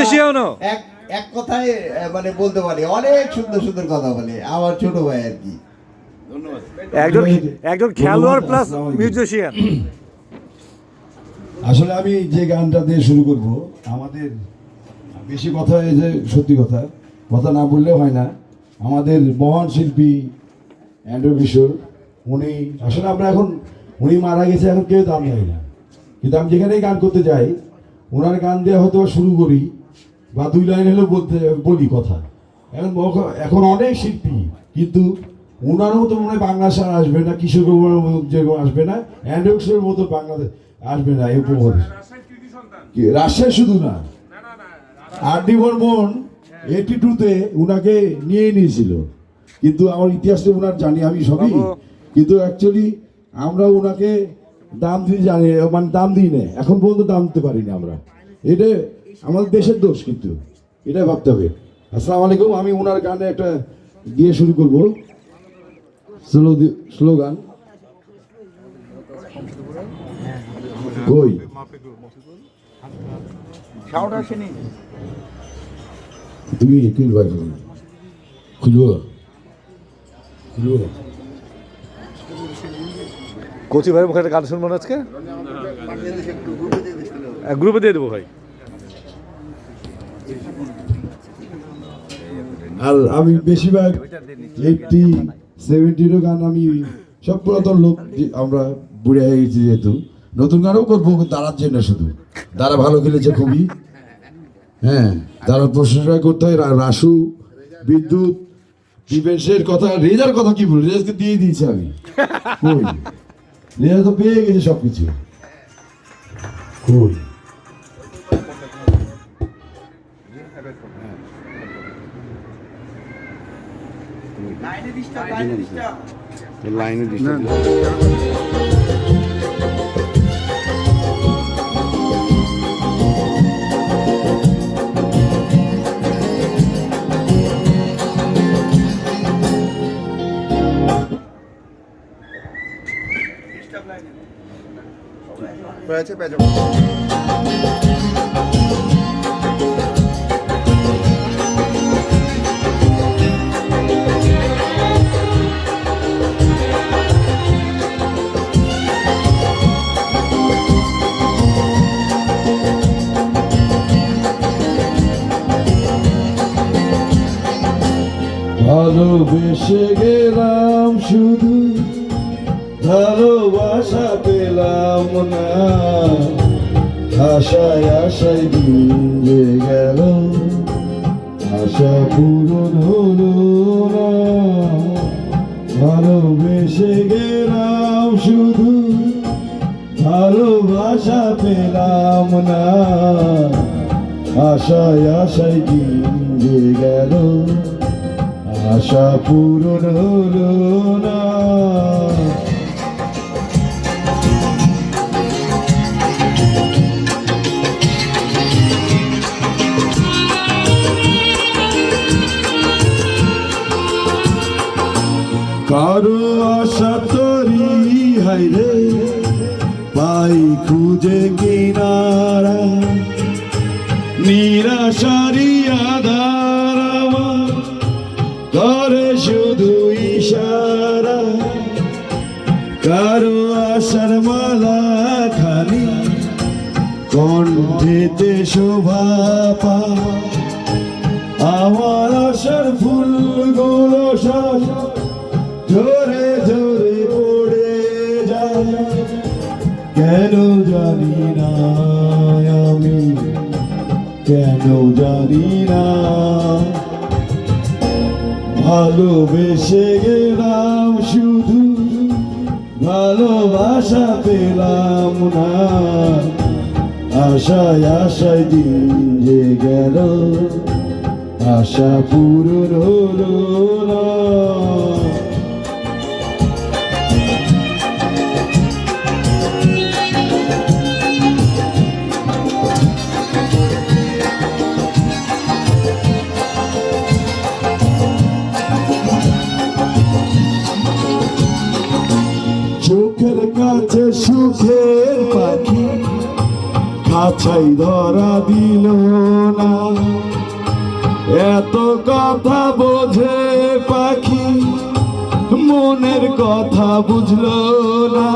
মিউজিশিয়ানও এক এক কথায় মানে বলতে পারি অনেক সুন্দর সুন্দর কথা বলে আমার ছোট ভাই আর কি। একজন একজন খেলোয়াড় প্লাস মিউজিশিয়ান। আসলে আমি যে গানটা দিয়ে শুরু করব, আমাদের বেশি কথা এই যে সত্যি কথা কথা না বললেও হয় না, আমাদের মহান শিল্পী অ্যান্ড্রু কিশোর, উনি আসলে আমরা এখন, উনি মারা গেছে এখন কেউ দাম দেয় না, কিন্তু আমি যেখানেই গান করতে যাই ওনার গান দিয়ে হয়তো বা শুরু করি বা 2 লাইন হলেও বলি কথা। এখন অনেক শিল্পী, কিন্তু ওনার মতো মনে হয় বাংলা সার আসবে না, কিশোর কুমারের মতো যেরকম আসবে না, অ্যান্ড্রু কিশোরের মতো বাংলাদেশ আসবে না এই উপমহাদেশ। রাজশাহী শুধু না, আর.ডি. বর্মন 82-তে উনাকে নিয়ে নিয়েছিল, কিন্তু আমার ইতিহাসটা ওনার জানি আমি সবই, কিন্তু অ্যাকচুয়ালি আমরা ওনাকে দাম দিয়ে জানি, মানে দাম দিই না, এখন পর্যন্ত দাম দিতে পারি না আমরা। এটা আমাদের দেশের দোষ, কিন্তু এটা ভাবতে হবে। আসসালামু আলাইকুম। আমি ওনার গানে একটা দিয়ে শুরু করব, স্লোগান কই তুমি খুলবো কোচি ভাইয়ের মুখে একটা গান শুনবো না আজকে, গ্রুপে দিয়ে দেবো ভাই। আর আমি বেশিরভাগ 80-70 গান আমি সব পুরাতন লোক, আমরা বুড়ে হয়ে গেছি যেহেতু, নতুন গানও করবো দাঁড়ার জন্য, শুধু দাঁড়া ভালো খেলেছে খুবই, হ্যাঁ দাঁড়ার প্রশংসা করতে হয়। রাসু, বিদ্যুৎ, ডিফেন্সের কথা, রেজার কথা কি বলি, রেজাকে দিয়ে দিয়েছি আমি, কই রেজা তো পেয়ে গেছে সব কিছু, কই লাইনে ডিস্টার্ব। ভালোবেসে গেলাম শুধু, ভালোবাসা পেলাম না, আশায় আশায় দিন যে গেল, আশা পূরণ হলো না। ভালোবেসে গেলাম শুধু, ভালোবাসা পেলাম না, আশায় আশায় দিন যে গেল, আশা পূরণ হলো না। কারো আশা তরি হাইরে পাই খুঁজে কিনারা, নিরাশারি আধার আমার করে শুধু ইশারা। কারো আশার মালা খানি কণ্ঠেতে শোভা পা, আমার আশার ফুলগুলো সব ঝরে ঝরে পড়ে যায়, কেন জানি না আমি, কেন জানি না। ভালোবেসে গেলাম শুধু, ভালোবাসা পেলাম না, আশায় আশায় দিন যে গেল, আশা পূরণ হলো না। চোখের কাছে সুখের পাখি, বাছাই ধরা দিল না, এত কথা বোঝে পাখি মনের কথা বুঝলো না।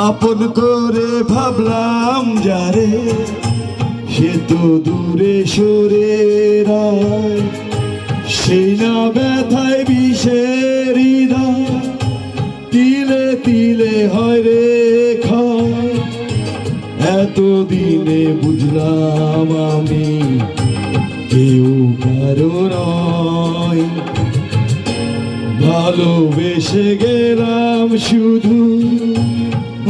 আপন করে ভাবলাম যারে, সে তো দূরে সরে রায়, সেই না ব্যথায় বিষের হৃদয়, তিলে তিলে হয় রে ক্ষয়। এতদিনে বুঝলাম আমি কেউ কারো নয়, ভালোবেসে গেলাম শুধু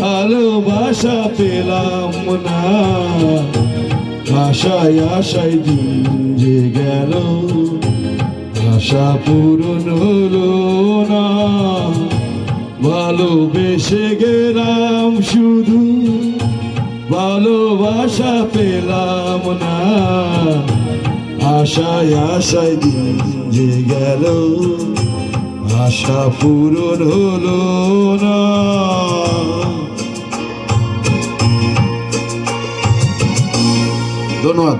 ভালোবাসা পেলাম না। আশায় আশায় দিন যে গেল, আশা পূরণ হলো না। ভালোবেসে গেলাম শুধু ভালোবাসা পেলাম না। আশায় আশায় দিন যে গেল, আশা পূরণ হলো না। ধন্যবাদ।